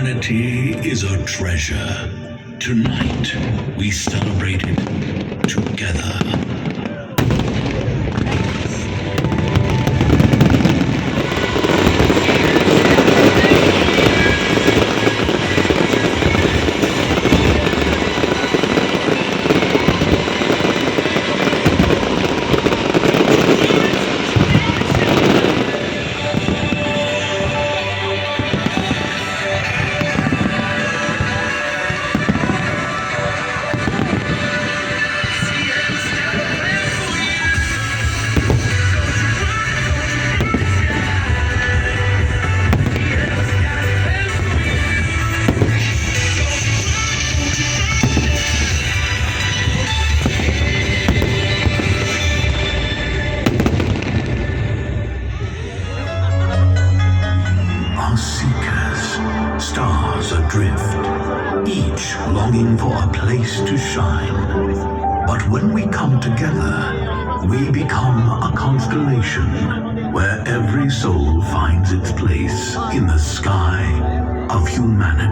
Humanity is a treasure. Tonight, we celebrate it together. Are seekers, stars adrift, each longing for a place to shine. But when we come together, we become a constellation where every soul finds its place in the sky of humanity.